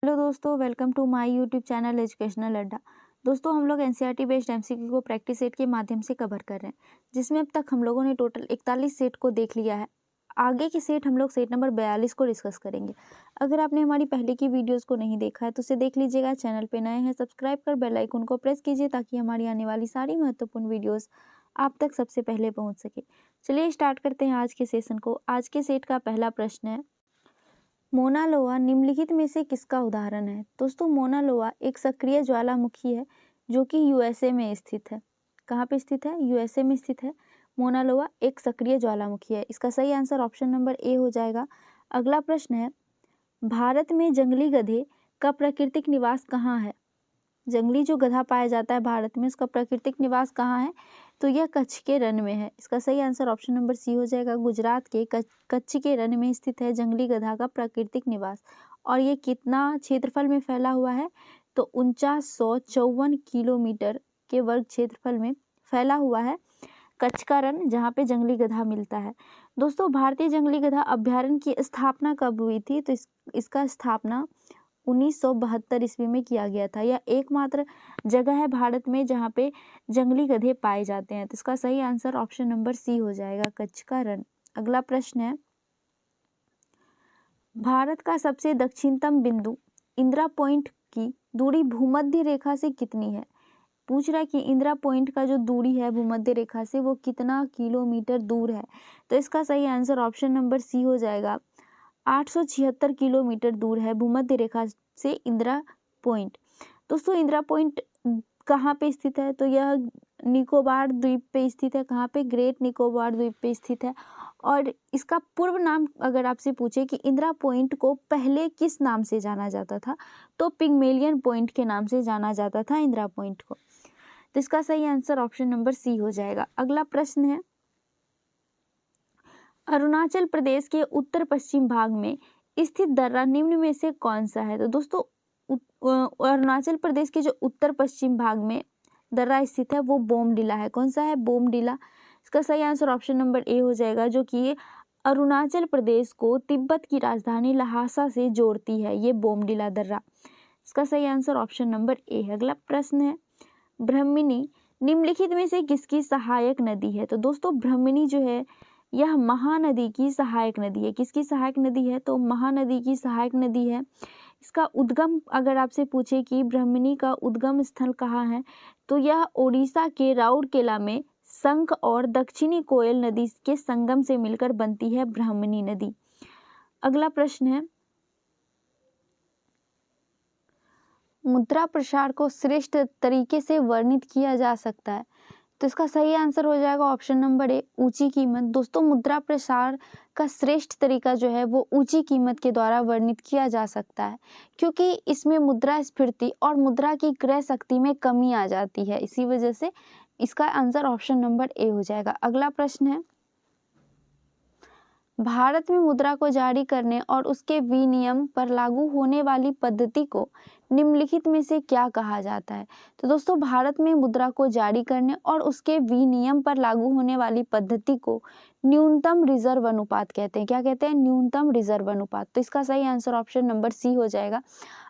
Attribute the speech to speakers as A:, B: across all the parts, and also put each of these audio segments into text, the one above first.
A: Hello दोस्तों, welcome to my YouTube channel educational अड्डा। दोस्तों, हम लोग एनसीईआरटी बेस्ड एमसीक्यू को प्रैक्टिस सेट के माध्यम से कवर कर रहे हैं, जिसमें अब तक हम लोगों ने टोटल 41 सेट को देख लिया है। आगे के सेट हम लोग सेट नंबर 42 को डिस्कस करेंगे। अगर आपने हमारी पहले की वीडियोज़ को नहीं देखा है तो उसे देख लीजिएगा। चैनल पर नए हैं, सब्सक्राइब कर बेल आइकन को प्रेस कीजिए ताकि हमारी आने वाली सारी महत्वपूर्ण वीडियोज़ आप तक सबसे पहले पहुँच सके। चलिए स्टार्ट करते हैं आज के सेशन को। आज के सेट का पहला प्रश्न है, मोना लोआ निम्नलिखित में से किसका उदाहरण है। दोस्तों, मोना लोआ एक सक्रिय ज्वालामुखी है जो कि यूएसए में स्थित है। कहाँ पे स्थित है? यूएसए में स्थित है। मोना लोआ एक सक्रिय ज्वालामुखी है। इसका सही आंसर ऑप्शन नंबर ए हो जाएगा। अगला प्रश्न है, भारत में जंगली गधे का प्राकृतिक निवास कहाँ है। जंगली जो गधा पाया जाता है भारत में, उसका प्राकृतिक निवास कहाँ है? तो यह कच्छ के रण में है। इसका सही आंसर ऑप्शन नंबर सी हो जाएगा। गुजरात के कच्छ के रण में स्थित है जंगली गधा का प्राकृतिक निवास। और ये कितना क्षेत्रफल में फैला हुआ है? तो 4954 किलोमीटर के वर्ग क्षेत्रफल में फैला हुआ है कच्छ का रण, जहाँ पे जंगली गधा मिलता है। दोस्तों, भारतीय जंगली गधा अभ्यारण्य की स्थापना कब हुई थी? तो इसका स्थापना 1972 ईस्वी में किया गया था। यह एकमात्र जगह है भारत में जहाँ पे जंगली गधे पाए जाते हैं। तो इसका सही आंसर ऑप्शन नंबर सी हो जाएगा, कच्छ का रण। अगला प्रश्न है, भारत का सबसे दक्षिणतम बिंदु इंदिरा पॉइंट की दूरी भूमध्य रेखा से कितनी है। पूछ रहा है कि इंदिरा पॉइंट का जो दूरी है भूमध्य रेखा से वो कितना किलोमीटर दूर है। तो इसका सही आंसर ऑप्शन नंबर सी हो जाएगा। 876 किलोमीटर दूर है भूमध्य रेखा से इंदिरा पॉइंट। दोस्तों, इंदिरा पॉइंट कहाँ पे स्थित है? तो यह निकोबार द्वीप पे स्थित है। कहाँ पे? ग्रेट निकोबार द्वीप पे स्थित है। और इसका पूर्व नाम अगर आपसे पूछे कि इंदिरा पॉइंट को पहले किस नाम से जाना जाता था, तो पिग्मेलियन पॉइंट के नाम से जाना जाता था इंदिरा पॉइंट को। तो इसका सही आंसर ऑप्शन नंबर सी हो जाएगा। अगला प्रश्न है, अरुणाचल प्रदेश के उत्तर पश्चिम भाग में स्थित दर्रा निम्न में से कौन सा है। तो दोस्तों, अरुणाचल प्रदेश के जो उत्तर पश्चिम भाग में दर्रा स्थित है वो बोमडिला है। कौन सा है? बोमडिला। इसका सही आंसर ऑप्शन नंबर ए हो जाएगा, जो कि अरुणाचल प्रदेश को तिब्बत की राजधानी लहासा से जोड़ती है, ये बोमडिला दर्रा। इसका सही आंसर ऑप्शन नंबर ए है। अगला प्रश्न है, ब्रह्मणी निम्नलिखित में से किसकी सहायक नदी है। तो दोस्तों, ब्रह्मणी जो है यह महानदी की सहायक नदी है। किसकी सहायक नदी है? तो महानदी की सहायक नदी है। इसका उद्गम अगर आपसे पूछे कि ब्रह्मणी का उद्गम स्थल कहाँ है, तो यह ओडिशा के राउरकेला में शंख और दक्षिणी कोयल नदी के संगम से मिलकर बनती है ब्रह्मणी नदी। अगला प्रश्न है, मुद्रा प्रसार को श्रेष्ठ तरीके से वर्णित किया जा सकता है। तो इसका सही आंसर हो जाएगा ऑप्शन नंबर ए, ऊंची कीमत। दोस्तों, मुद्रा प्रसार का श्रेष्ठ तरीका जो है वो ऊंची कीमत के द्वारा वर्णित किया जा सकता है, क्योंकि इसमें मुद्रास्फीति और मुद्रा की क्रय शक्ति में कमी आ जाती है। इसी वजह से इसका आंसर ऑप्शन नंबर ए हो जाएगा। अगला प्रश्न है, भारत में मुद्रा को जारी करने और उसके विनिमय पर लागू होने वाली पद्धति को निम्नलिखित में से क्या कहा जाता है। तो दोस्तों, भारत में मुद्रा को जारी करने और उसके विनिमय पर लागू होने वाली पद्धति को न्यूनतम रिजर्व अनुपात कहते हैं। क्या कहते हैं? न्यूनतम रिजर्व अनुपात। तो इसका सही आंसर ऑप्शन नंबर सी हो जाएगा।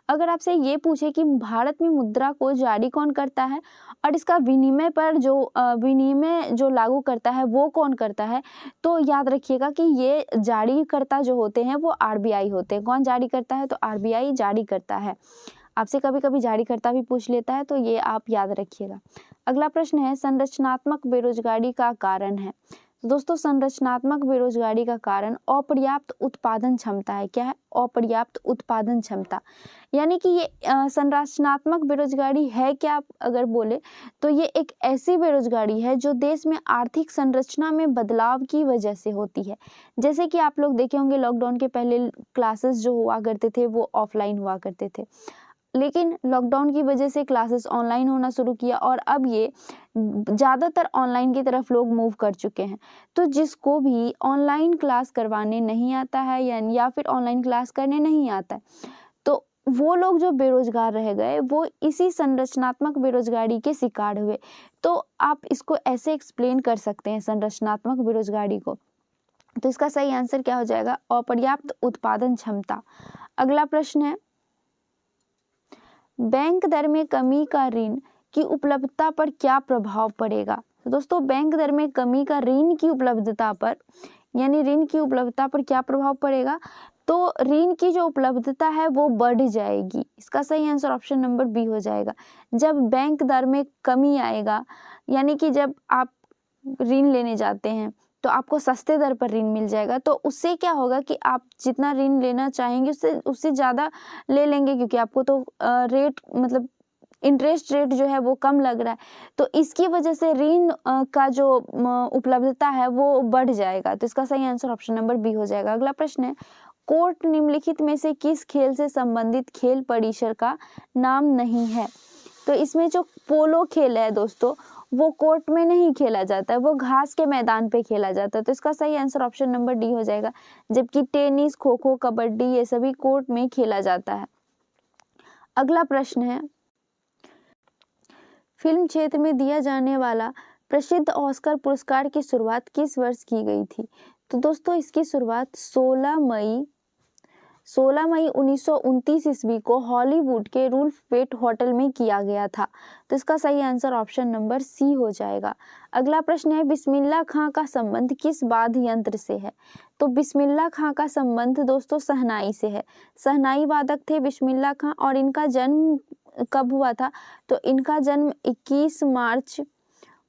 A: अगर आपसे ये पूछे कि भारत में मुद्रा को जारी कौन करता है और इसका विनिमय पर विनिमय जो लागू करता है वो कौन करता है, तो याद रखिएगा कि ये जारीकर्ता जो होते हैं वो आरबीआई होते हैं। कौन जारी करता है? तो आरबीआई जारी करता है। आपसे कभी कभी जारीकर्ता भी पूछ लेता है, तो ये आप याद रखिएगा। अगला प्रश्न है, संरचनात्मक बेरोजगारी का कारण है। तो दोस्तों, संरचनात्मक बेरोजगारी का कारण अपर्याप्त उत्पादन क्षमता है। क्या है? अपर्याप्त उत्पादन क्षमता। यानी कि ये संरचनात्मक बेरोजगारी है क्या, आप अगर बोले तो ये एक ऐसी बेरोजगारी है जो देश में आर्थिक संरचना में बदलाव की वजह से होती है। जैसे कि आप लोग देखे होंगे, लॉकडाउन के पहले क्लासेस जो हुआ करते थे वो ऑफलाइन हुआ करते थे, लेकिन लॉकडाउन की वजह से क्लासेस ऑनलाइन होना शुरू किया और अब ये ज़्यादातर ऑनलाइन की तरफ लोग मूव कर चुके हैं। तो जिसको भी ऑनलाइन क्लास करवाने नहीं आता है या फिर ऑनलाइन क्लास करने नहीं आता है, तो वो लोग जो बेरोजगार रह गए वो इसी संरचनात्मक बेरोजगारी के शिकार हुए। तो आप इसको ऐसे एक्सप्लेन कर सकते हैं संरचनात्मक बेरोजगारी को। तो इसका सही आंसर क्या हो जाएगा? अपर्याप्त उत्पादन क्षमता। अगला प्रश्न है, बैंक दर में कमी का ऋण की उपलब्धता पर क्या प्रभाव पड़ेगा? तो दोस्तों बैंक दर में कमी का ऋण की उपलब्धता पर यानी ऋण की उपलब्धता पर क्या प्रभाव पड़ेगा? तो ऋण की जो उपलब्धता है वो बढ़ जाएगी। इसका सही आंसर ऑप्शन नंबर बी हो जाएगा। जब बैंक दर में कमी आएगा यानी कि जब आप ऋण लेने जाते हैं तो आपको सस्ते दर पर ऋण मिल जाएगा, तो उससे क्या होगा कि आप जितना ऋण लेना चाहेंगे उससे ज़्यादा ले लेंगे, क्योंकि आपको तो रेट मतलब इंटरेस्ट रेट जो है वो कम लग रहा है, तो इसकी वजह से ऋण का जो उपलब्धता है वो बढ़ जाएगा। तो इसका सही आंसर ऑप्शन नंबर बी हो जाएगा। अगला प्रश्न है, कोर्ट निम्नलिखित में से किस खेल से संबंधित खेल परिसर का नाम नहीं है? तो इसमें जो पोलो खेल है दोस्तों वो कोर्ट में नहीं खेला जाता है, वो घास के मैदान पे खेला जाता है। तो इसका सही आंसर ऑप्शन नंबर डी हो जाएगा। जबकि टेनिस, खो खो, कबड्डी ये सभी कोर्ट में खेला जाता है। अगला प्रश्न है, फिल्म क्षेत्र में दिया जाने वाला प्रसिद्ध ऑस्कर पुरस्कार की शुरुआत किस वर्ष की गई थी? तो दोस्तों इसकी शुरुआत 16 मई 1929 ईस्वी को हॉलीवुड के रूल्फवेट होटल में किया गया था। तो इसका सही आंसर ऑप्शन नंबर सी हो जाएगा। अगला प्रश्न है, बिस्मिल्लाह खां का संबंध किस वाद्य यंत्र से है? तो बिस्मिल्लाह खां का संबंध दोस्तों शहनाई से है। शहनाई वादक थे बिस्मिल्लाह खां और इनका जन्म कब हुआ था? तो इनका जन्म 21 मार्च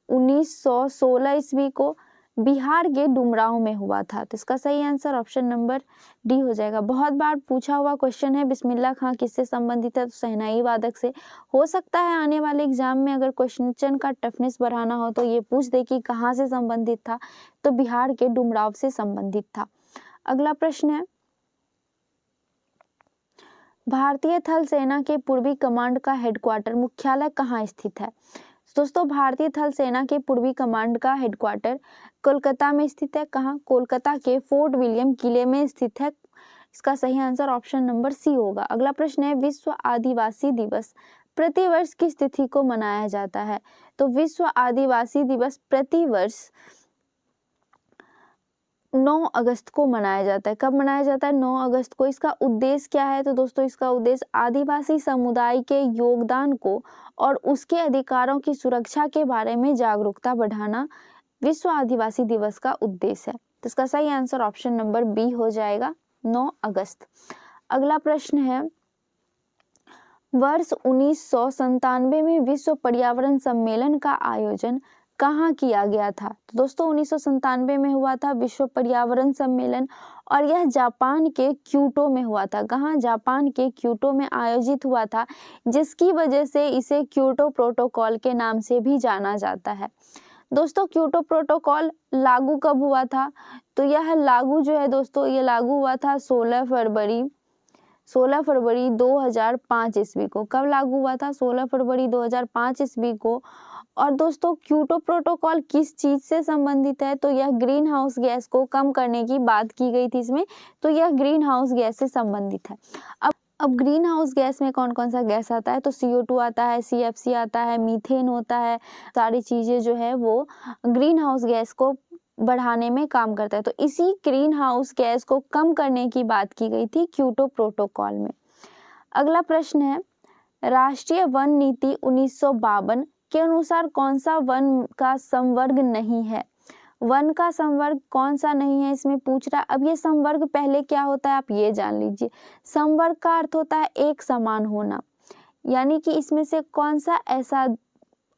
A: 1916 ईस्वी को बिहार के डुमरांव में हुआ था। तो इसका सही आंसर ऑप्शन नंबर डी हो जाएगा। बहुत बार पूछा हुआ क्वेश्चन है, बिस्मिल्लाह खां किससे संबंधित है? तो शहनाई वादक से। हो सकता है आने वाले एग्जाम में अगर क्वेश्चन का टफनेस बढ़ाना हो तो ये पूछ दे कि कहाँ से संबंधित था, तो बिहार के डुमरांव से संबंधित था। अगला प्रश्न है, भारतीय थल सेना के पूर्वी कमांड का हेडक्वार्टर मुख्यालय कहाँ स्थित है? दोस्तों भारतीय थल सेना के पूर्वी कमांड का हेडक्वार्टर कोलकाता में स्थित है। कहाँ? कोलकाता के फोर्ट विलियम किले में स्थित है। इसका सही आंसर ऑप्शन नंबर सी होगा। अगला प्रश्न है, विश्व आदिवासी दिवस प्रतिवर्ष किस तिथि को मनाया जाता है? तो विश्व आदिवासी दिवस प्रतिवर्ष 9 अगस्त को मनाया जाता है। कब मनाया जाता है? 9 अगस्त को। इसका उद्देश्य क्या है? तो दोस्तों इसका उद्देश्य आदिवासी समुदाय के योगदान को और उसके अधिकारों की सुरक्षा के बारे में जागरूकता बढ़ाना विश्व आदिवासी दिवस का उद्देश्य है। तो इसका सही आंसर ऑप्शन नंबर बी हो जाएगा, 9 अगस्त। अगला प्रश्न है, वर्ष 1997 में विश्व पर्यावरण सम्मेलन का आयोजन कहाँ किया गया था? तो दोस्तों 1997 में हुआ था विश्व पर्यावरण सम्मेलन और यह जापान के क्योटो में हुआ था। कहाँ? जापान के क्योटो में आयोजित हुआ था, जिसकी वजह से इसे क्योटो प्रोटोकॉल के नाम से भी जाना जाता है। दोस्तों क्योटो प्रोटोकॉल लागू कब हुआ था? तो यह लागू जो है दोस्तों ये लागू हुआ था 16 फरवरी 2005 ईस्वी को। कब लागू हुआ था? 16 फरवरी 2005 ईस्वी को। और दोस्तों क्योटो प्रोटोकॉल किस चीज से संबंधित है? तो यह ग्रीन हाउस गैस को कम करने की बात की गई थी इसमें, तो यह ग्रीन हाउस गैस से संबंधित है। अब ग्रीन हाउस गैस में कौन कौन सा गैस आता है? तो CO2 आता है, CFC आता है, मीथेन होता है। सारी चीजें जो है वो ग्रीन हाउस गैस को बढ़ाने में काम करता है। तो इसी ग्रीन हाउस गैस को कम करने की बात की गई थी क्योटो प्रोटोकॉल में। अगला प्रश्न है, राष्ट्रीय वन नीति 1952 के अनुसार कौन सा वन का संवर्ग नहीं है? वन का संवर्ग कौन सा नहीं है इसमें पूछ रहा है। अब ये संवर्ग पहले क्या होता है आप ये जान लीजिए। संवर्ग का अर्थ होता है एक समान होना, यानी कि इसमें से कौन सा ऐसा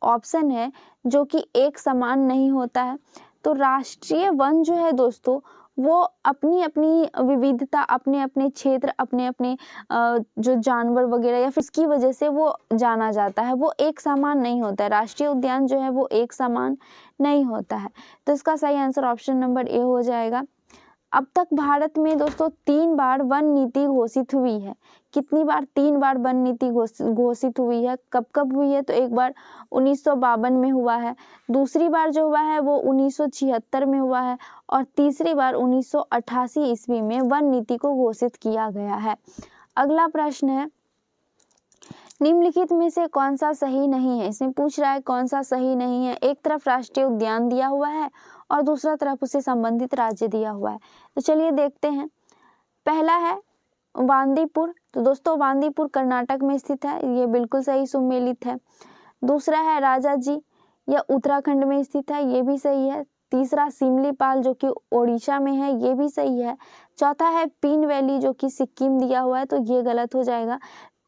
A: ऑप्शन है जो कि एक समान नहीं होता है? तो राष्ट्रीय वन जो है दोस्तों वो अपनी अपनी विविधता, अपने अपने क्षेत्र, अपने अपने जो जानवर वगैरह या फिर इसकी वजह से वो जाना जाता है, वो एक समान नहीं होता है। राष्ट्रीय उद्यान जो है वो एक समान नहीं होता है। तो इसका सही आंसर ऑप्शन नंबर ए हो जाएगा। अब तक भारत में दोस्तों 3 बार वन नीति घोषित हुई है। कितनी बार? 3 बार वन नीति घोषित हुई है। कब कब हुई है? तो एक बार 1952 में हुआ है, दूसरी बार जो हुआ है वो 1976 में हुआ है और तीसरी बार 1988 ईस्वी में वन नीति को घोषित किया गया है। अगला प्रश्न है, निम्नलिखित में से कौन सा सही नहीं है? इसमें पूछ रहा है कौन सा सही नहीं है। एक तरफ राष्ट्रीय उद्यान दिया हुआ है और दूसरा तरफ उससे संबंधित राज्य दिया हुआ है। तो चलिए देखते हैं। पहला है बांदीपुर, तो दोस्तों बांदीपुर कर्नाटक में स्थित है, ये बिल्कुल सही सुमेलित है। दूसरा है राजा जी, यह उत्तराखंड में स्थित है, ये भी सही है। तीसरा सिमलीपाल जो कि ओडिशा में है, ये भी सही है। चौथा है पीन वैली जो कि सिक्किम दिया हुआ है, तो ये गलत हो जाएगा।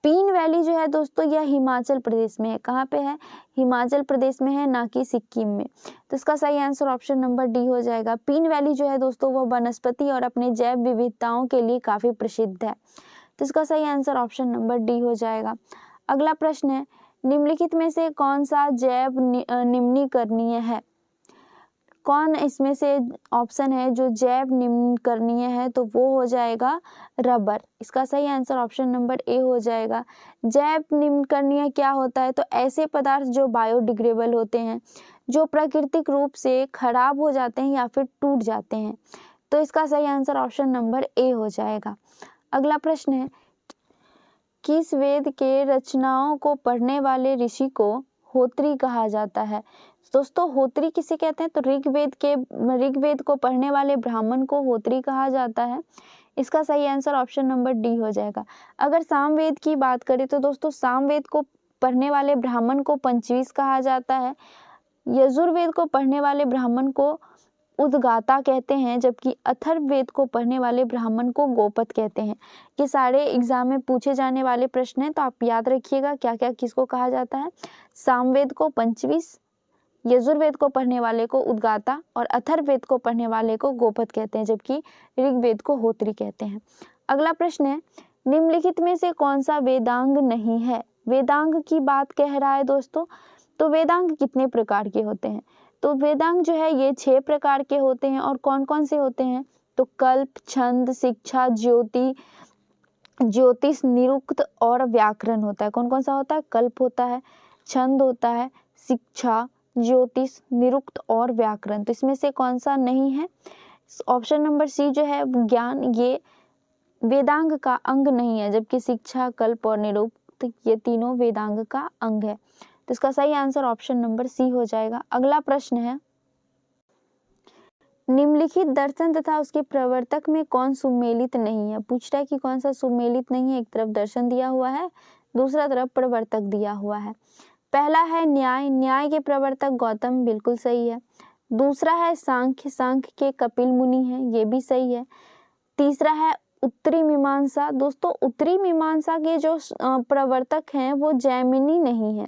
A: पीन वैली जो है दोस्तों यह हिमाचल प्रदेश में है। कहाँ पे है? हिमाचल प्रदेश में है, ना कि सिक्किम में। तो इसका सही आंसर ऑप्शन नंबर डी हो जाएगा। पीन वैली जो है दोस्तों वह वनस्पति और अपने जैव विविधताओं के लिए काफ़ी प्रसिद्ध है। तो इसका सही आंसर ऑप्शन नंबर डी हो जाएगा। अगला प्रश्न है, निम्नलिखित में से कौन सा जैव निम्नीकरणीय है? कौन इसमें से ऑप्शन है जो जैव निम्नीकरणीय है? तो वो हो जाएगा रबर। इसका सही आंसर ऑप्शन नंबर ए हो जाएगा। जैव निम्नीकरणीय क्या होता है? तो ऐसे पदार्थ जो बायोडिग्रेडेबल होते हैं, जो प्राकृतिक रूप से खराब हो जाते हैं या फिर टूट जाते हैं। तो इसका सही आंसर ऑप्शन नंबर ए हो जाएगा। अगला प्रश्न है, किस वेद के रचनाओं को पढ़ने वाले ऋषि को होत्री कहा जाता है? दोस्तों होत्री किसे कहते हैं? तो ऋग्वेद को पढ़ने वाले ब्राह्मण को होत्री कहा जाता है। इसका सही आंसर ऑप्शन नंबर डी हो जाएगा। अगर सामवेद की बात करें तो दोस्तों सामवेद को पढ़ने वाले ब्राह्मण को पंचवीस कहा जाता है। यजुर्वेद को पढ़ने वाले ब्राह्मण को उद्गाता कहते हैं, जबकि अथर्ववेद को पढ़ने वाले ब्राह्मण को गोपत कहते हैं। ये सारे एग्जाम में पूछे जाने वाले प्रश्न हैं, तो आप याद रखिएगा क्या क्या किसको कहा जाता है। सामवेद को पंचवीस, यजुर्वेद को पढ़ने वाले को उद्गाता और अथर्ववेद को पढ़ने वाले को गोपत कहते हैं, जबकि ऋग्वेद को होत्री कहते हैं। अगला प्रश्न है, निम्नलिखित में से कौन सा वेदांग नहीं है? वेदांग की बात कह रहा है दोस्तों। तो वेदांग कितने प्रकार के होते हैं? तो वेदांग जो है ये 6 प्रकार के होते हैं। और कौन कौन से होते हैं? तो कल्प, छंद, शिक्षा, ज्योतिष, निरुक्त और व्याकरण होता है। कौन कौन सा होता है? कल्प होता है, छंद होता है, शिक्षा, ज्योतिष, निरुक्त और व्याकरण। तो इसमें से कौन सा नहीं है? ऑप्शन नंबर सी जो है ज्ञान, ये वेदांग का अंग नहीं है, जबकि शिक्षा, कल्प और निरुक्त ये तीनों वेदांग का अंग है। तो इसका सही आंसर ऑप्शन नंबर सी हो जाएगा। अगला प्रश्न है, निम्नलिखित दर्शन तथा उसके प्रवर्तक में कौन सुमेलित नहीं है? पूछ रहा है कि कौन सा सुमेलित नहीं है। एक तरफ दर्शन दिया हुआ है, दूसरा तरफ प्रवर्तक दिया हुआ है। पहला है न्याय, न्याय के प्रवर्तक गौतम, बिल्कुल सही है। दूसरा है सांख्य, सांख्य के कपिल मुनि हैं, ये भी सही है। तीसरा है उत्तरी मीमांसा, दोस्तों उत्तरी मीमांसा के जो प्रवर्तक हैं वो जैमिनी नहीं है।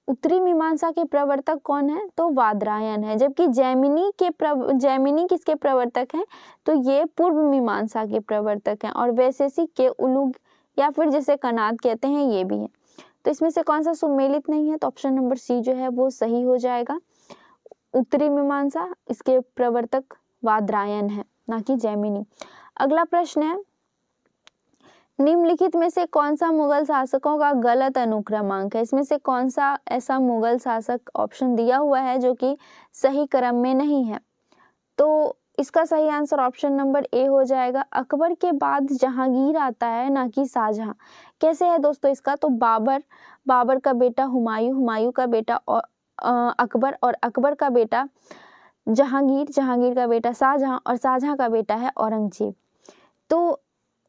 A: उत्तरी मीमांसा के प्रवर्तक कौन है? तो वादरायन है। जबकि जैमिनी किसके प्रवर्तक हैं? तो ये पूर्व मीमांसा के प्रवर्तक हैं। और वैशेषिक के उलूग या फिर जिसे कनाद कहते हैं ये भी है। तो इसमें से कौन सा सुमेलित नहीं है? तो ऑप्शन नंबर सी जो है वो सही हो जाएगा। उत्तरी मीमांसा, इसके प्रवर्तक वादरायन है, ना कि जैमिनी। अगला प्रश्न है, निम्नलिखित में से कौन सा मुगल शासकों का गलत अनुक्रमांक है? इसमें से कौन सा ऐसा मुगल शासक ऑप्शन दिया हुआ है जो कि सही क्रम में नहीं है? तो इसका सही आंसर ऑप्शन नंबर ए हो जाएगा। अकबर के बाद जहांगीर आता है, ना कि शाहजहां। कैसे है दोस्तों इसका? तो बाबर का बेटा हुमायूं का बेटा अकबर, और अकबर का बेटा जहांगीर का बेटा शाहजहां, और शाहजहां का बेटा है औरंगजेब। तो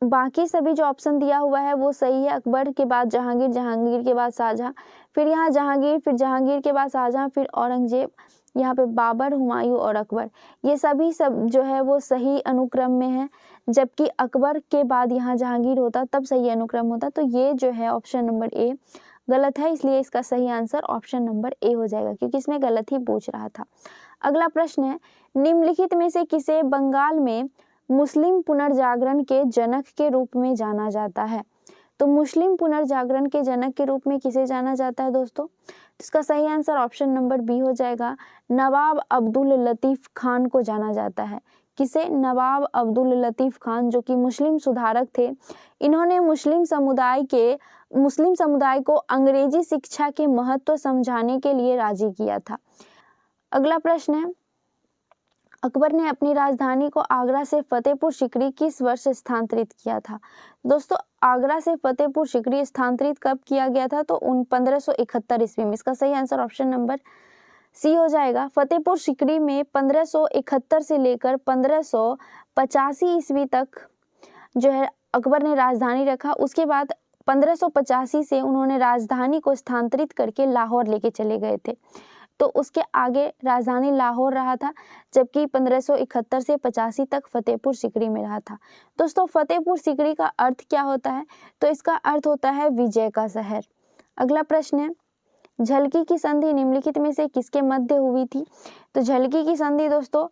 A: बाकी सभी जो ऑप्शन दिया हुआ है वो सही है। अकबर के बाद जहांगीर, जहांगीर के बाद शाहजहां, फिर यहाँ जहांगीर, फिर जहांगीर के बाद शाहजहां, फिर औरंगजेब, यहाँ पे बाबर, हुमायूं और अकबर, ये सभी सब जो है वो सही अनुक्रम में है। जबकि अकबर के बाद यहाँ जहांगीर होता तब सही अनुक्रम होता। तो ये जो है ऑप्शन नंबर ए गलत है, इसलिए इसका सही आंसर ऑप्शन नंबर ए हो जाएगा, क्योंकि इसमें गलत ही पूछ रहा था। अगला प्रश्न है, निम्नलिखित में से किसे बंगाल में मुस्लिम पुनर्जागरण के जनक के रूप में जाना जाता है? तो मुस्लिम पुनर्जागरण के जनक के रूप में किसे जाना जाता है दोस्तों? इसका सही आंसर ऑप्शन नंबर बी हो जाएगा। नवाब अब्दुल लतीफ खान को जाना जाता है। किसे? नवाब अब्दुल लतीफ खान, जो कि मुस्लिम सुधारक थे। इन्होंने मुस्लिम समुदाय को अंग्रेजी शिक्षा के महत्व समझाने के लिए राजी किया था। अगला प्रश्न है, अकबर ने अपनी राजधानी को आगरा से फतेहपुर सीकरी किस वर्ष स्थानांतरित किया था? दोस्तों आगरा से फतेहपुर सीकरी स्थानांतरित कब किया गया था? तो 1571 ईस्वी में। इसका सही आंसर ऑप्शन नंबर सी हो जाएगा। फतेहपुर सीकरी में 1571 से लेकर 1585 ईस्वी तक जो है अकबर ने राजधानी रखा। उसके बाद 1585 से उन्होंने राजधानी को स्थानांतरित करके लाहौर लेके चले गए थे। तो उसके आगे राजधानी लाहौर रहा था, जबकि 1571 से 85 तक फतेहपुर सीकरी में रहा था। दोस्तों फतेहपुर सीकरी का अर्थ क्या होता है? तो इसका अर्थ होता है विजय का शहर। अगला प्रश्न है, झलकी की संधि निम्नलिखित में से किसके मध्य हुई थी? तो झलकी की संधि दोस्तों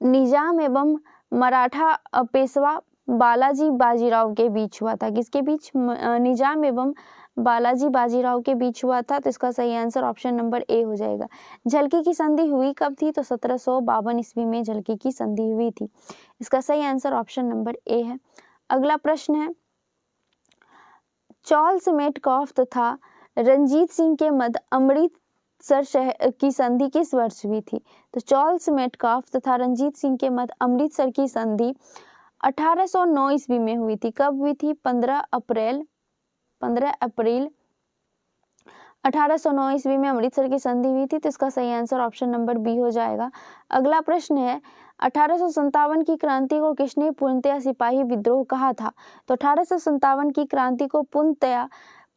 A: निजाम एवं मराठा पेशवा बालाजी बाजीराव के बीच हुआ था। किसके बीच? निजाम एवं बालाजी बाजीराव के बीच हुआ था। तो इसका सही आंसर ऑप्शन नंबर ए हो जाएगा। झलकी की संधि हुई कब थी? तो 1752 ईस्वी में झलकी की संधि हुई थी। इसका सही आंसर ऑप्शन नंबर ए है। अगला प्रश्न है, चार्ल्स मेटकॉफ तथा रंजीत सिंह के मध्य अमृतसर शहर की संधि किस वर्ष हुई थी? तो चार्ल्स मेटकॉफ तथा रंजीत सिंह के मध्य अमृतसर की संधि 1809 ईस्वी में हुई थी। कब हुई थी? 15 अप्रैल 1809 ईस्वी में अमृतसर की संधि हुई थी। तो इसका सही आंसर ऑप्शन नंबर बी हो जाएगा। अगला प्रश्न है, 1857 की क्रांति को किसने पूर्णतः सिपाही विद्रोह कहा था? तो 1857 की क्रांति को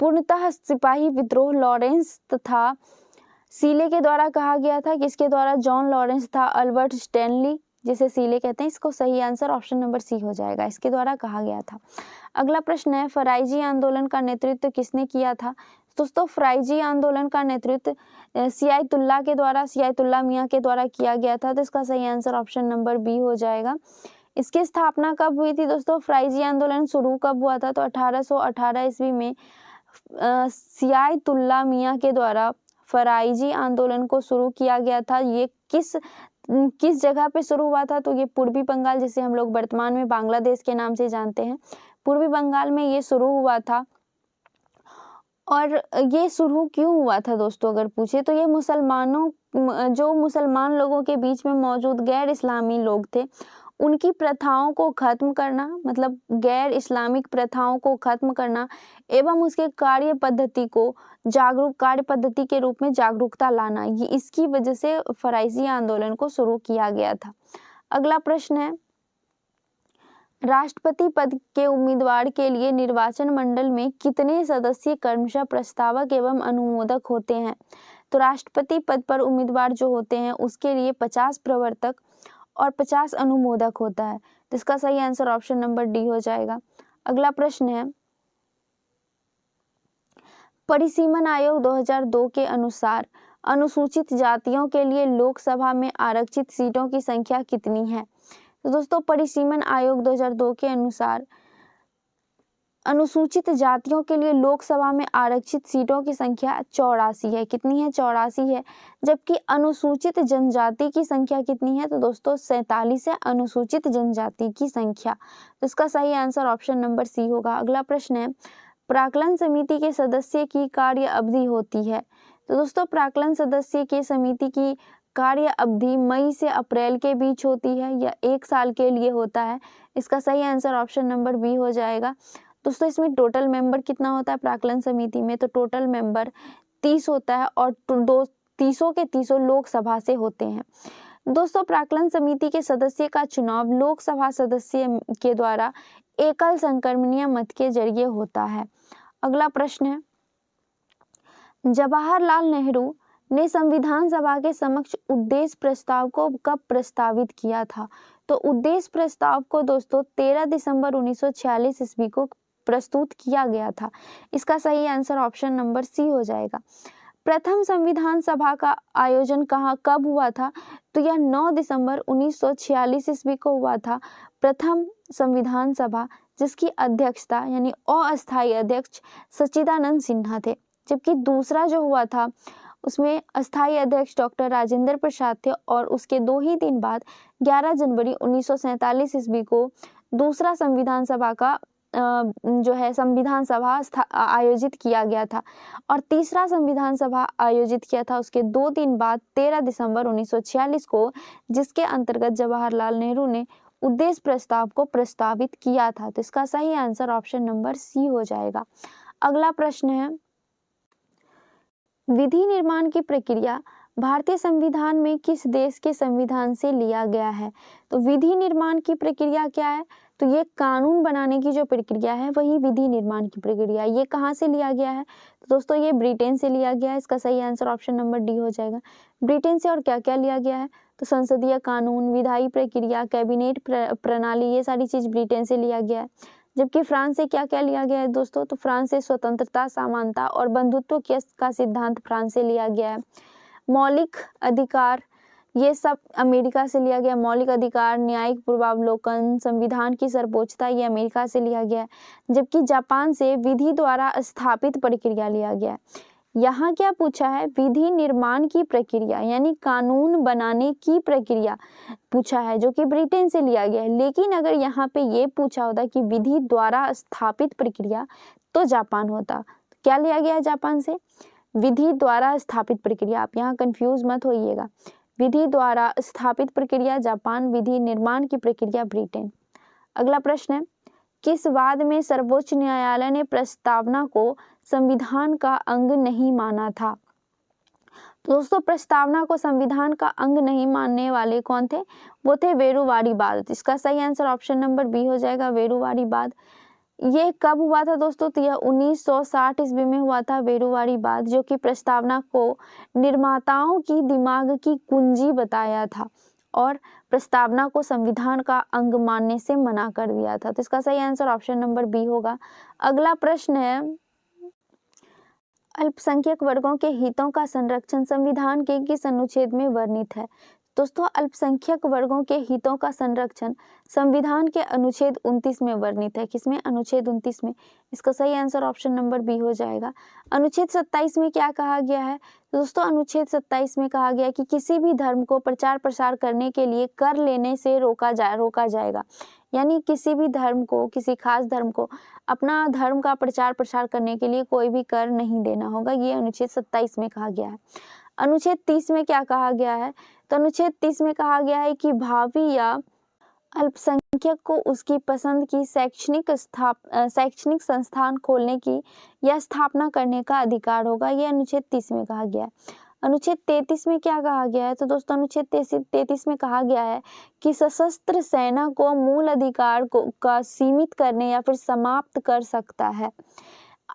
A: पूर्णतः सिपाही विद्रोह लॉरेंस तथा सीले के द्वारा कहा गया था। किसके द्वारा? जॉन लॉरेंस था अल्बर्ट स्टैनली, जिसे सीले कहते हैं। इसको सही आंसर ऑप्शन नंबर सी हो जाएगा, इसके द्वारा कहा गया था। अगला प्रश्न है, फराइजी आंदोलन का नेतृत्व किसने किया था? दोस्तों फराइजी आंदोलन का नेतृत्व सियातुल्ला मियां के द्वारा किया गया था। तो इसका सही आंसर ऑप्शन नंबर बी हो जाएगा। इसकी स्थापना कब हुई थी दोस्तों? फराइजी आंदोलन शुरू कब हुआ था? तो 1818 ईस्वी में सियातुल्ला मियां के द्वारा फराइजी आंदोलन को शुरू किया गया था। ये किस जगह पे शुरू हुआ था? तो ये पूर्वी बंगाल, जिसे हम लोग वर्तमान में बांग्लादेश के नाम से जानते हैं, पूर्वी बंगाल में ये शुरू हुआ था। और ये शुरू क्यों हुआ था दोस्तों अगर पूछे तो ये मुसलमान लोगों के बीच में मौजूद गैर इस्लामी लोग थे, उनकी प्रथाओं को खत्म करना, मतलब गैर इस्लामिक प्रथाओं को खत्म करना एवं उसके कार्य पद्धति के रूप में जागरूकता लाना, ये इसकी वजह से फराइजी आंदोलन को शुरू किया गया था। अगला प्रश्न है, राष्ट्रपति पद के उम्मीदवार के लिए निर्वाचन मंडल में कितने सदस्य क्रमशः प्रस्तावक एवं अनुमोदक होते हैं? तो राष्ट्रपति पद पर उम्मीदवार जो होते हैं उसके लिए 50 प्रवर्तक और 50 अनुमोदक होता है। तो इसका सही आंसर ऑप्शन नंबर डी हो जाएगा। अगला प्रश्न है, परिसीमन आयोग 2002 के अनुसार अनुसूचित जातियों के लिए लोकसभा में आरक्षित सीटों की संख्या कितनी है? तो दोस्तों परिसीमन आयोग 2002 के अनुसार अनुसूचित जातियों के लिए लोकसभा में आरक्षित सीटों की संख्या 84 है। कितनी है? 84 है। जबकि अनुसूचित जनजाति की संख्या कितनी है? तो दोस्तों 47 है अनुसूचित जनजाति की संख्या। तो इसका सही आंसर ऑप्शन नंबर सी होगा। अगला प्रश्न है, प्राक्कलन समिति के सदस्य की कार्य अवधि होती है। तो दोस्तों प्राक्कलन सदस्य के समिति की कार्य अवधि मई से अप्रैल के बीच होती है या 1 साल के लिए होता है। इसका सही आंसर ऑप्शन नंबर बी हो जाएगा। दोस्तों इसमें टोटल मेंबर कितना होता है प्राक्कलन समिति में? तो टोटल मेंबर 30 होता है और 30 के 30 लोकसभा से होते हैं। दोस्तों प्राक्कलन समिति के सदस्य का चुनाव लोकसभा सदस्य के द्वारा एकल संक्रमणीय मत के जरिए होता है। अगला प्रश्न है, जवाहरलाल नेहरू ने संविधान सभा के समक्ष उद्देश्य प्रस्ताव को कब प्रस्तावित किया था? तो उद्देश्य प्रस्ताव को दोस्तों 13 दिसंबर 1946 ईस्वी को प्रस्तुत किया गया था। इसका सही आंसर ऑप्शन नंबर सी हो जाएगा। प्रथम संविधान सभा का आयोजन कब हुआ था? तो यह 9 दिसंबर 1946 ईस्वी को हुआ था प्रथम संविधान सभा, जिसकी अध्यक्षता यानी अस्थायी अध्यक्ष सच्चिदानंद सिन्हा थे। जबकि दूसरा जो हुआ था उसमें अस्थायी अध्यक्ष डॉक्टर राजेंद्र प्रसाद थे और उसके 2 ही दिन बाद 11 जनवरी 1947 ईस्वी को दूसरा संविधान सभा का संविधान सभा आयोजित किया गया था और तीसरा संविधान सभा आयोजित किया था उसके 2 दिन बाद 13 दिसंबर 1946 को, जिसके अंतर्गत जवाहरलाल नेहरू ने उद्देश्य प्रस्ताव को प्रस्तावित किया था। तो इसका सही आंसर ऑप्शन नंबर सी हो जाएगा। अगला प्रश्न है, विधि निर्माण की प्रक्रिया भारतीय संविधान में किस देश के संविधान से लिया गया है? तो विधि निर्माण की प्रक्रिया क्या है? तो ये कानून बनाने की जो प्रक्रिया है वही विधि निर्माण की प्रक्रिया। ये कहाँ से लिया गया है? तो दोस्तों ये ब्रिटेन से लिया गया है। इसका सही आंसर ऑप्शन नंबर डी हो जाएगा। ब्रिटेन से और क्या क्या लिया गया है? तो संसदीय कानून, विधायी प्रक्रिया, कैबिनेट प्रणाली, ये सारी चीज़ ब्रिटेन से लिया गया है। जबकि फ्रांस से क्या क्या लिया गया है दोस्तों? तो फ्रांस से स्वतंत्रता, समानता और बंधुत्व का सिद्धांत फ्रांस से लिया गया है। मौलिक अधिकार, ये सब अमेरिका से लिया गया। मौलिक अधिकार, न्यायिक पूर्वावलोकन, संविधान की सर्वोच्चता, ये अमेरिका से लिया गया है। जबकि जापान से विधि द्वारा स्थापित प्रक्रिया लिया गया है। यहाँ क्या पूछा है? विधि निर्माण की प्रक्रिया यानी कानून बनाने की प्रक्रिया पूछा है, जो कि ब्रिटेन से लिया गया है। लेकिन अगर यहाँ पे ये पूछा होता कि विधि द्वारा स्थापित प्रक्रिया, तो जापान होता। क्या लिया गया है जापान से? विधि द्वारा स्थापित प्रक्रिया। आप यहाँ कंफ्यूज मत होइएगा। विधि द्वारा स्थापित प्रक्रिया जापान, विधि निर्माण की प्रक्रिया ब्रिटेन। अगला प्रश्न है, किस वाद में सर्वोच्च न्यायालय ने प्रस्तावना को संविधान का अंग नहीं माना था? तो दोस्तों प्रस्तावना को संविधान का अंग नहीं मानने वाले कौन थे? वो थे वेरुवारीवाद। इसका सही आंसर ऑप्शन नंबर बी हो जाएगा, वेरुवारीवाद। ये कब हुआ था दोस्तों? तो यह 1960 ईस्वी में हुआ था वेरुवारीवाद, जो कि प्रस्तावना को निर्माताओं की दिमाग की कुंजी बताया था और प्रस्तावना को संविधान का अंग मानने से मना कर दिया था। तो इसका सही आंसर ऑप्शन नंबर बी होगा। अगला प्रश्न है, अल्पसंख्यक वर्गों के हितों का संरक्षण संविधान के किस अनुच्छेद में वर्णित है? दोस्तों अल्पसंख्यक वर्गों के हितों का संरक्षण संविधान के अनुच्छेद 29 में वर्णित है। किसमें? अनुच्छेद 29 में। इसका सही आंसर ऑप्शन नंबर बी हो जाएगा। अनुच्छेद 27 में क्या कहा गया है? तो दोस्तों अनुच्छेद 27 में कहा गया कि किसी भी धर्म को प्रचार प्रसार करने के लिए कर लेने से रोका जाएगा। यानी किसी भी धर्म को, किसी खास धर्म को अपना धर्म का प्रचार प्रसार करने के लिए कोई भी कर नहीं देना होगा। ये अनुच्छेद 27 में कहा गया है। अनुच्छेद 30 में क्या कहा गया है? तो अनुच्छेद 30 में कहा गया है कि भावी या अल्पसंख्यक को उसकी पसंद की शैक्षणिक संस्थान खोलने की या स्थापना करने का अधिकार होगा। ये अनुच्छेद 30 में कहा गया है। अनुच्छेद 33 में क्या कहा गया है? तो दोस्तों अनुच्छेद 33 में कहा गया है कि सशस्त्र सेना को मूल अधिकार का सीमित करने या फिर समाप्त कर सकता है।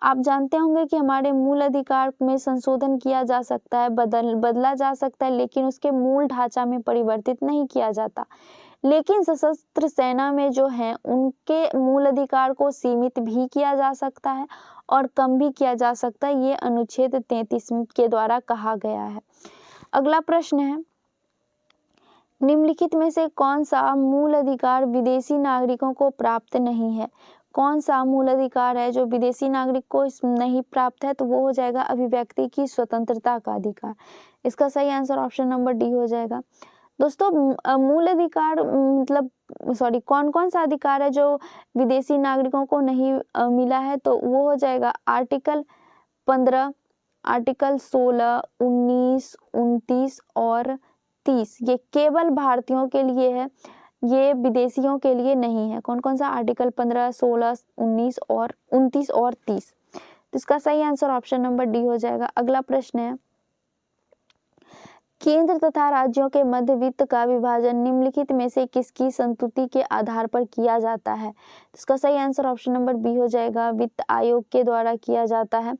A: आप जानते होंगे कि हमारे मूल अधिकार में संशोधन किया जा सकता है, बदला जा सकता है, लेकिन उसके मूल ढांचा में परिवर्तित नहीं किया जाता। लेकिन सशस्त्र सेना में जो है उनके मूल अधिकार को सीमित भी किया जा सकता है और कम भी किया जा सकता है। ये अनुच्छेद 33 के द्वारा कहा गया है। अगला प्रश्न है, निम्नलिखित में से कौन सा मूल अधिकार विदेशी नागरिकों को प्राप्त नहीं है? कौन सा मूल अधिकार है जो विदेशी नागरिक को नहीं प्राप्त है? तो वो हो जाएगा अभिव्यक्ति की स्वतंत्रता का अधिकार। इसका सही आंसर ऑप्शन नंबर डी हो जाएगा। दोस्तों मूल अधिकार कौन कौन सा अधिकार है जो विदेशी नागरिकों को नहीं मिला है? तो वो हो जाएगा आर्टिकल 15, आर्टिकल 16, 19, 29 और 30। ये केवल भारतीयों के लिए है, ये विदेशियों के लिए नहीं है। कौन कौन सा? आर्टिकल 15, 16, 19 और 29 और 30। तो इसका सही आंसर ऑप्शन नंबर डी हो जाएगा। अगला प्रश्न है, केंद्र तथा राज्यों के मध्य वित्त का विभाजन निम्नलिखित में से किसकी संस्तुति के आधार पर किया जाता है? इसका सही आंसर ऑप्शन नंबर बी हो जाएगा, वित्त आयोग के द्वारा किया जाता है।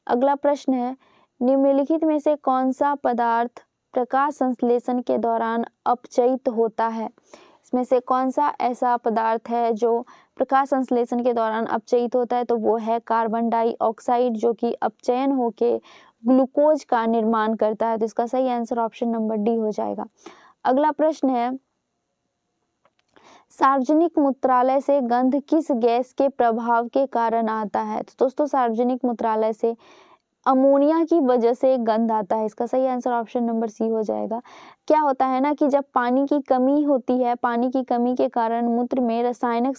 A: अगला प्रश्न है, निम्नलिखित में से कौन सा पदार्थ प्रकाश संश्लेषण के दौरान अपचयित होता है? इसमें से कौन सा ऐसा पदार्थ है जो प्रकाश संश्लेषण के दौरान अपचयित होता है? तो वो है कार्बन डाइऑक्साइड, जो कि अपचयन होके ग्लूकोज का निर्माण करता है। तो इसका सही आंसर ऑप्शन नंबर डी हो जाएगा। अगला प्रश्न है, सार्वजनिक मूत्रालय से गंध किस गैस के प्रभाव के कारण आता है? तो दोस्तों सार्वजनिक मूत्रालय से अमोनिया की वजह से गंध आता है। इसका सही आंसर ऑप्शन नंबर सी हो जाएगा। क्या होता है ना कि जब पानी की कमी होती है, पानी की कमी के कारण मूत्र में रासायनिक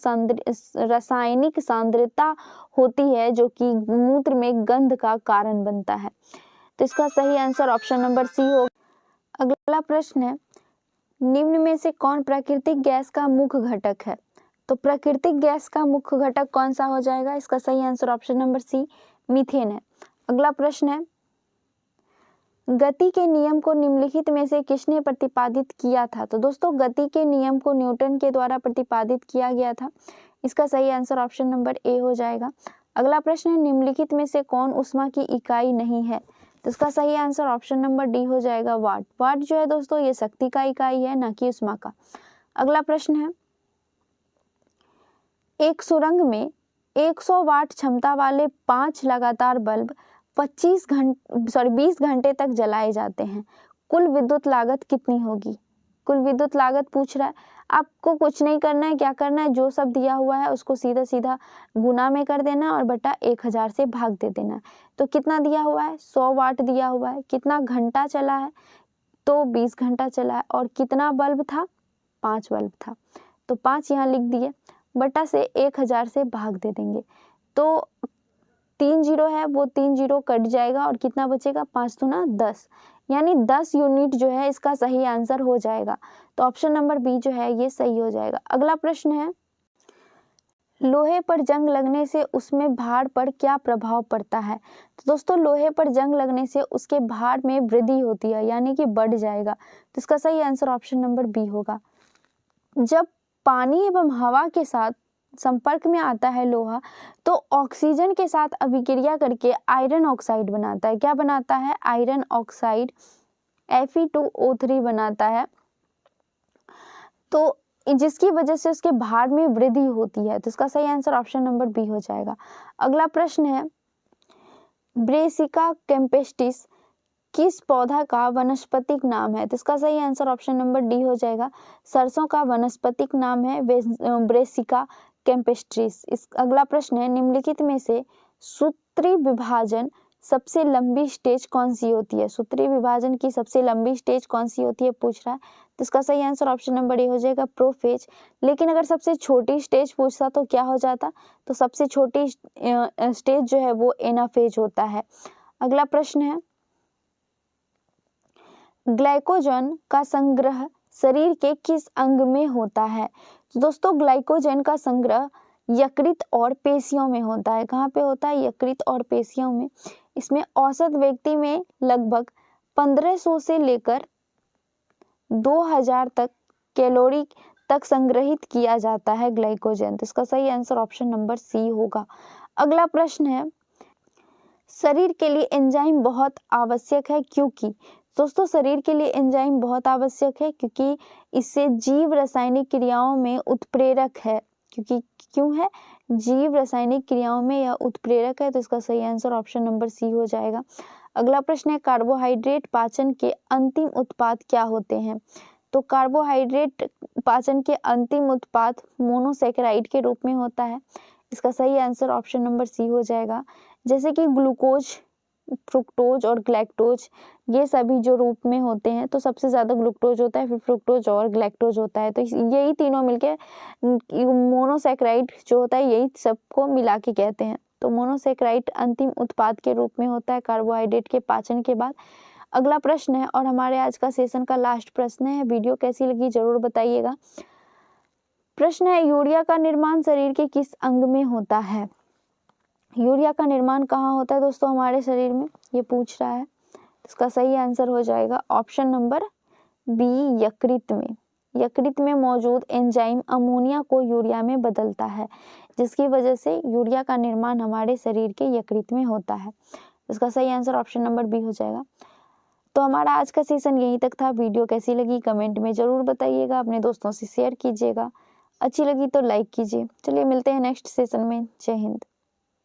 A: सांद्रता होती है, जो कि मूत्र में गंध का कारण बनता है। तो इसका सही आंसर ऑप्शन नंबर सी होगा। अगला प्रश्न है, निम्न में से कौन प्राकृतिक गैस का मुख्य घटक है? तो प्राकृतिक गैस का मुख्य घटक कौन सा हो जाएगा? इसका सही answer option number C methane है। अगला प्रश्न है, गति के नियम को निम्नलिखित में से किसने प्रतिपादित किया था? तो दोस्तों गति के नियम को न्यूटन के द्वारा प्रतिपादित किया गया था। इसका सही आंसर ऑप्शन नंबर ए हो जाएगा। अगला प्रश्न है, निम्नलिखित में से कौन ऊष्मा की इकाई नहीं है? तो इसका सही आंसर ऑप्शन नंबर डी हो जाएगा, वाट। वाट जो है दोस्तों ये शक्ति का इकाई है, ना कि ऊष्मा का। अगला प्रश्न है, एक सुरंग में 100 वाट क्षमता वाले 5 लगातार बल्ब 20 घंटे तक जलाए जाते हैं। कुल विद्युत लागत कितनी होगी? कुल विद्युत लागत पूछ रहा है। आपको कुछ नहीं करना है, क्या करना है, जो सब दिया हुआ है उसको सीधा सीधा गुना में कर देना है और बटा 1000 से भाग दे देना है। तो कितना दिया हुआ है? 100 वाट दिया हुआ है। कितना घंटा चला है? तो 20 घंटा चला है। और कितना बल्ब था? 5 बल्ब था। तो 5 यहाँ लिख दिए, बटा से 1000 से भाग दे देंगे। तो 3 जीरो है, वो 3 जीरो कट जाएगा और कितना बचेगा? 5 दूना 10, यानी 10 यूनिट जो है इसका सही आंसर हो जाएगा। तो ऑप्शन नंबर बी जो है ये सही हो जाएगा। अगला प्रश्न है, लोहे पर जंग लगने से उसमें भार पर क्या प्रभाव पड़ता है? तो दोस्तों लोहे पर जंग लगने से उसके भार में वृद्धि होती है, यानी कि बढ़ जाएगा। तो इसका सही आंसर ऑप्शन नंबर बी होगा। जब पानी एवं हवा के साथ संपर्क में आता है लोहा, तो ऑक्सीजन के साथ अभिक्रिया करके आयरन ऑक्साइड बनाता है। क्या बनाता है? आयरन ऑक्साइड Fe2O3 बनाता है, तो जिसकी वजह से उसके भार में वृद्धि होती है। तो इसका सही आंसर ऑप्शन नंबर बी हो जाएगा। अगला प्रश्न है, ब्रेसिका कैम्पेस्टिस किस पौधा का वनस्पतिक नाम है? तो इसका सही आंसर ऑप्शन नंबर डी हो जाएगा। सरसों का वनस्पतिक नाम है ब्रेसिका कैम्पेस्ट्रिस। इस अगला प्रश्न है, निम्नलिखित में से सूत्री विभाजन सबसे लंबी स्टेज कौन सी होती है? सूत्री विभाजन की सबसे लंबी स्टेज कौन सी होती है पूछ रहा है। तो इसका सही आंसर ऑप्शन नंबर ए हो जाएगा, प्रोफेज। लेकिन अगर सबसे छोटी स्टेज पूछता तो क्या हो जाता? तो सबसे छोटी स्टेज जो है वो एनाफेज होता है। अगला प्रश्न है, ग्लाइकोजन का संग्रह शरीर के किस अंग में होता है? तो दोस्तों ग्लाइकोजन का संग्रह यकृत और पेशियों में होता है। कहाँ पे होता है? यकृत और पेशियों में। इसमें औसत व्यक्ति में लगभग 1500 से लेकर 2000 तक कैलोरी तक संग्रहित किया जाता है ग्लाइकोजन। तो इसका सही आंसर ऑप्शन नंबर सी होगा। अगला प्रश्न है, शरीर के लिए एंजाइम बहुत आवश्यक है क्योंकि? दोस्तों शरीर के लिए एंजाइम बहुत आवश्यक है क्योंकि इससे जीव रासायनिक क्रियाओं में उत्प्रेरक है। क्यों है? जीव रासायनिक क्रियाओं में यह उत्प्रेरक है। तो इसका सही आंसर ऑप्शन नंबर सी हो जाएगा। अगला प्रश्न है, कार्बोहाइड्रेट पाचन के अंतिम उत्पाद क्या होते हैं? तो कार्बोहाइड्रेट पाचन के अंतिम उत्पाद मोनोसैकेराइड के रूप में होता है। इसका सही आंसर ऑप्शन नंबर सी हो जाएगा। जैसे कि ग्लूकोज, फ्रुक्टोज और ग्लैक्टोज, ये सभी जो रूप में होते हैं, तो सबसे ज़्यादा ग्लूकोज होता है, फिर फ्रुक्टोज और ग्लैक्टोज होता है। तो यही तीनों मिलके मोनोसैकेराइड जो होता है, यही सबको मिला के कहते हैं। तो मोनोसैकेराइड अंतिम उत्पाद के रूप में होता है कार्बोहाइड्रेट के पाचन के बाद। अगला प्रश्न है और हमारे आज का सेशन का लास्ट प्रश्न है। वीडियो कैसी लगी जरूर बताइएगा। प्रश्न है, यूरिया का निर्माण शरीर के किस अंग में होता है? यूरिया का निर्माण कहाँ होता है दोस्तों हमारे शरीर में? ये पूछ रहा है। इसका सही आंसर हो जाएगा ऑप्शन नंबर बी, यकृत में। यकृत में मौजूद एंजाइम अमोनिया को यूरिया में बदलता है, जिसकी वजह से यूरिया का निर्माण हमारे शरीर के यकृत में होता है। इसका सही आंसर ऑप्शन नंबर बी हो जाएगा। तो हमारा आज का सेशन यहीं तक था। वीडियो कैसी लगी कमेंट में जरूर बताइएगा, अपने दोस्तों से शेयर कीजिएगा, अच्छी लगी तो लाइक कीजिए। चलिए मिलते हैं नेक्स्ट सेशन में। जय हिंद।